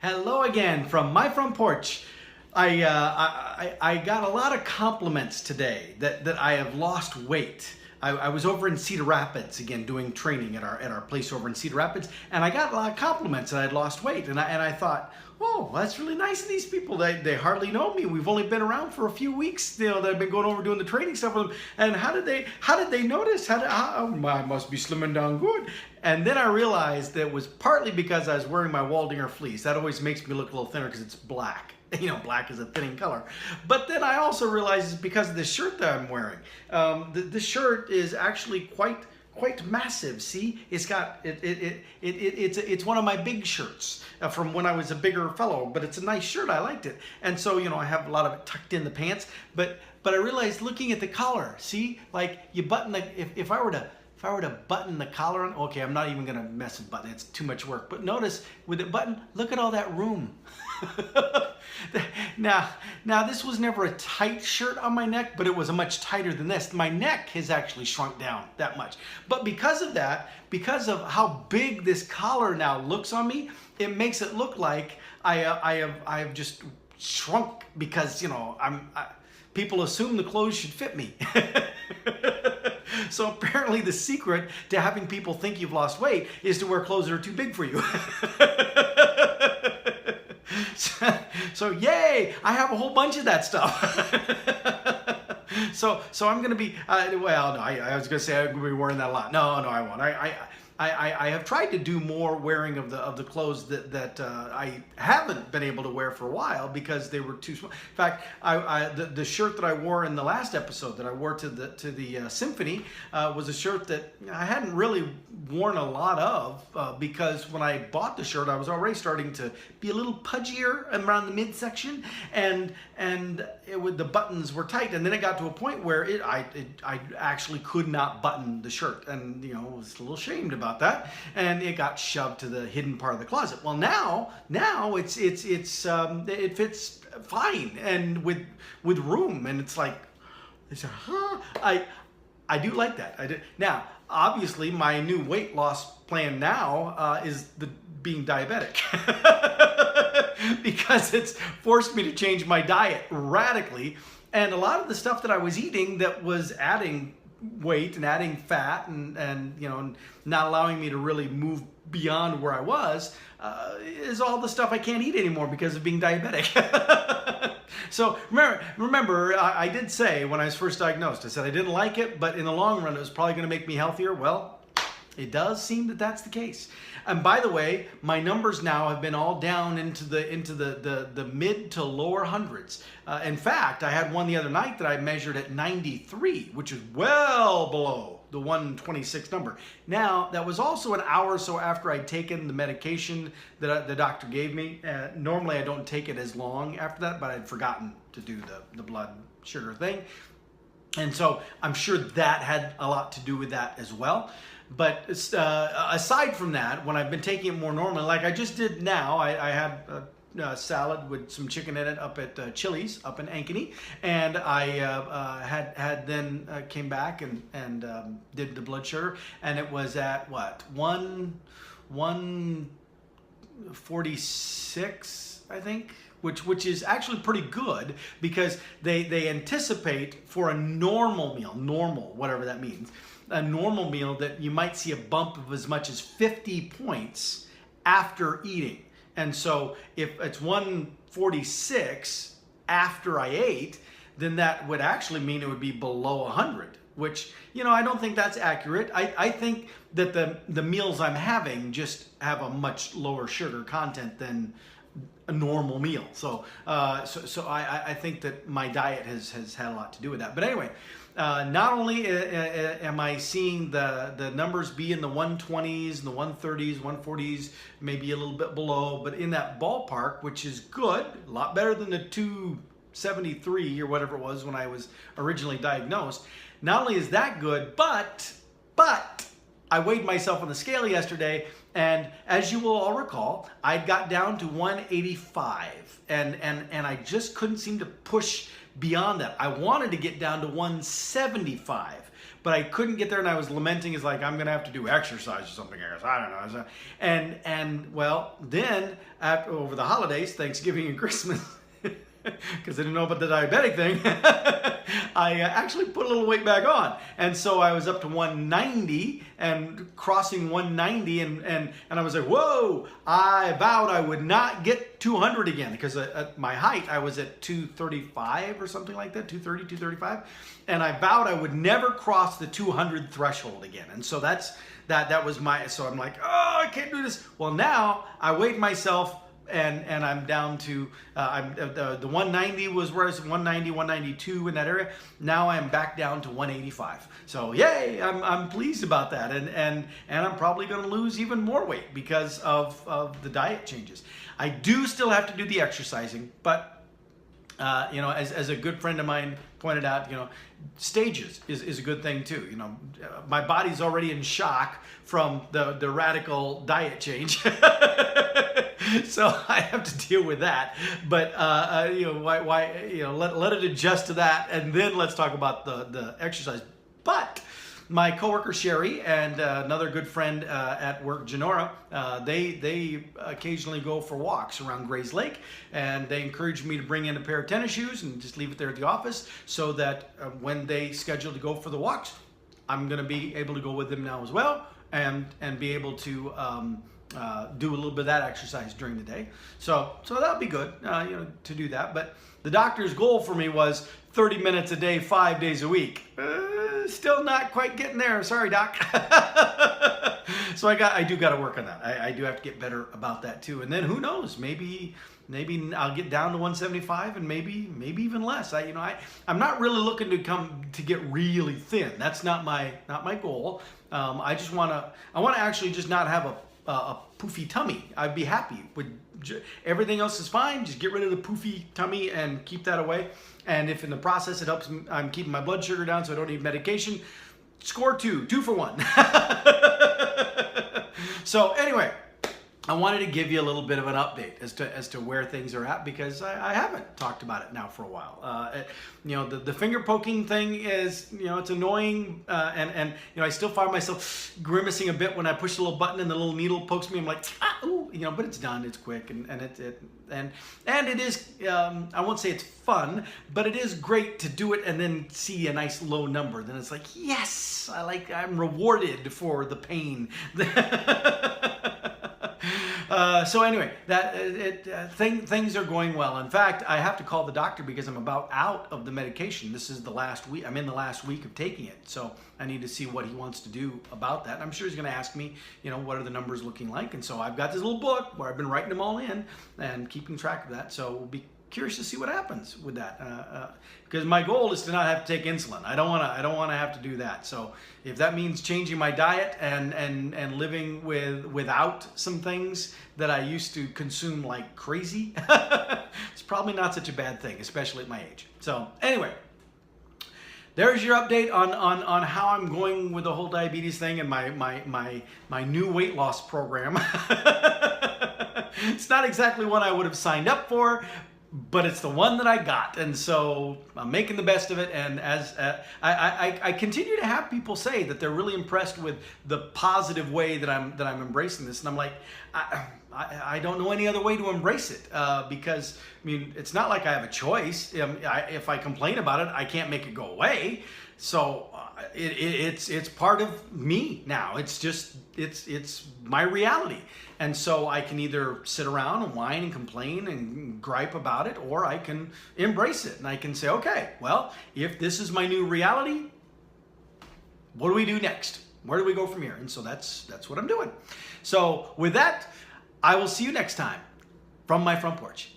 Hello again from my front porch. I got a lot of compliments today that I have lost weight. I was over in Cedar Rapids again doing training at our place over in Cedar Rapids, and I got a lot of compliments that I'd lost weight, and I thought, oh, that's really nice of these people. They hardly know me. We've only been around for a few weeks, that I've been going over doing the training stuff with them. And how did they notice? I must be slimming down good. And then I realized that it was partly because I was wearing my Waldinger fleece. That always makes me look a little thinner because it's black. You know, black is a thinning color. But then I also realized it's because of this shirt that I'm wearing. This shirt is actually quite massive. See, it's got it's one of my big shirts from when I was a bigger fellow, but it's a nice shirt. I liked it, and so I have a lot of it tucked in the pants. But I realized looking at the collar, see, like you button the if I were to button the collar on, okay, I'm not even gonna mess with button. It's too much work. But notice with the button, look at all that room. Now this was never a tight shirt on my neck, but it was a much tighter than this. My neck has actually shrunk down that much. But because of that, because of how big this collar now looks on me, it makes it look like I have just shrunk because people assume the clothes should fit me. So apparently the secret to having people think you've lost weight is to wear clothes that are too big for you. So yay, I have a whole bunch of that stuff. So I'm gonna be, well, no, I was gonna say I'm gonna be wearing that a lot. No, I won't. I have tried to do more wearing of the clothes that I haven't been able to wear for a while because they were too small. In fact, the shirt that I wore in the last episode that I wore to the symphony was a shirt that I hadn't really worn a lot of because when I bought the shirt, I was already starting to be a little pudgier around the midsection, and the buttons were tight, and then it got to a point where I actually could not button the shirt, and I was a little ashamed about that, and it got shoved to the hidden part of the closet. Well, now it fits fine and with room, and it's like, I do like that. I do. Now, obviously, my new weight loss plan now is being diabetic. Because it's forced me to change my diet radically, and a lot of the stuff that I was eating that was adding weight and adding fat and not allowing me to really move beyond where I was is all the stuff I can't eat anymore because of being diabetic. So remember, I did say when I was first diagnosed, I said I didn't like it, but in the long run it was probably going to make me healthier. Well, it does seem that that's the case. And by the way, my numbers now have been all down into the mid to lower hundreds. In fact, I had one the other night that I measured at 93, which is well below the 126 number. Now, that was also an hour or so after I'd taken the medication that the doctor gave me. Normally, I don't take it as long after that, but I'd forgotten to do the blood sugar thing. And so I'm sure that had a lot to do with that as well. But aside from that, when I've been taking it more normally, like I just did now, I had a salad with some chicken in it up at Chili's up in Ankeny, and I had then came back and did the blood sugar, and it was at what, 146, I think. Which is actually pretty good because they anticipate for a normal meal, whatever that means, a normal meal that you might see a bump of as much as 50 points after eating. And so if it's 146 after I ate, then that would actually mean it would be below 100, which, I don't think that's accurate. I think that the meals I'm having just have a much lower sugar content than a normal meal. So I think that my diet has had a lot to do with that. But anyway, not only am I seeing the numbers be in the 120s, and the 130s, 140s, maybe a little bit below, but in that ballpark, which is good, a lot better than the 273 or whatever it was when I was originally diagnosed. Not only is that good, but I weighed myself on the scale yesterday, and as you will all recall, I got down to 185, and I just couldn't seem to push beyond that. I wanted to get down to 175, but I couldn't get there, and I was lamenting, is like, I'm gonna have to do exercise or something, I guess. I don't know. So, and well, then over the holidays, Thanksgiving and Christmas, because I didn't know about the diabetic thing, I actually put a little weight back on. And so I was up to 190 and crossing 190, and I was like, whoa, I vowed I would not get 200 again, because at my height, I was at 235 or something like that, 230, 235. And I vowed I would never cross the 200 threshold again. And so that was so I'm like, oh, I can't do this. Well, now I weighed myself, and I'm down to the 190 was where I was, 190, 192 in that area. Now I'm back down to 185. So yay, I'm pleased about that, and I'm probably going to lose even more weight because of the diet changes. I do still have to do the exercising, but you know, as a good friend of mine pointed out, you know, stages is a good thing too. You know, my body's already in shock from the radical diet change. So I have to deal with that, but you know, why you know, let it adjust to that, and then let's talk about the exercise. But my coworker Sherry and another good friend at work, Janora, they occasionally go for walks around Grays Lake, and they encourage me to bring in a pair of tennis shoes and just leave it there at the office, so that when they schedule to go for the walks, I'm going to be able to go with them now as well, and be able to do a little bit of that exercise during the day. So that'll be good, you know, to do that. But the doctor's goal for me was 30 minutes a day, 5 days a week. Still not quite getting there. Sorry, doc. So I do got to work on that. I do have to get better about that too. And then who knows? Maybe I'll get down to 175, and maybe even less. I'm not really looking to get really thin. That's not my goal. I want to actually just not have a poofy tummy. I'd be happy with everything else is fine. Just get rid of the poofy tummy and keep that away. And if in the process it helps, I'm keeping my blood sugar down so I don't need medication. Score 2 for 1. So anyway, I wanted to give you a little bit of an update as to where things are at, because I haven't talked about it now for a while. You know, the finger poking thing is, you know, it's annoying, and you know, I still find myself grimacing a bit when I push the little button and the little needle pokes me. I'm like, ooh, you know, but it's done, it's quick, and it is, I won't say it's fun, but it is great to do it and then see a nice low number. Then it's like, yes, I'm rewarded for the pain. So anyway, things are going well. In fact, I have to call the doctor because I'm about out of the medication. This is the last week. I'm in the last week of taking it. So I need to see what he wants to do about that. I'm sure he's going to ask me, you know, what are the numbers looking like? And so I've got this little book where I've been writing them all in and keeping track of that. So we'll be curious to see what happens with that, because my goal is to not have to take insulin. I don't want to have to do that. So if that means changing my diet and living without some things that I used to consume like crazy, it's probably not such a bad thing, especially at my age. So anyway, there's your update on how I'm going with the whole diabetes thing and my new weight loss program. It's not exactly what I would have signed up for, but it's the one that I got, and so I'm making the best of it. And as I continue to have people say that they're really impressed with the positive way that I'm embracing this, and I'm like, I don't know any other way to embrace it, because I mean, it's not like I have a choice. If I complain about it, I can't make it go away. So it's part of me now. It's just it's my reality. And so I can either sit around and whine and complain and gripe about it, or I can embrace it and I can say, okay, well, if this is my new reality, what do we do next? Where do we go from here? And so that's what I'm doing. So with that, I will see you next time from my front porch.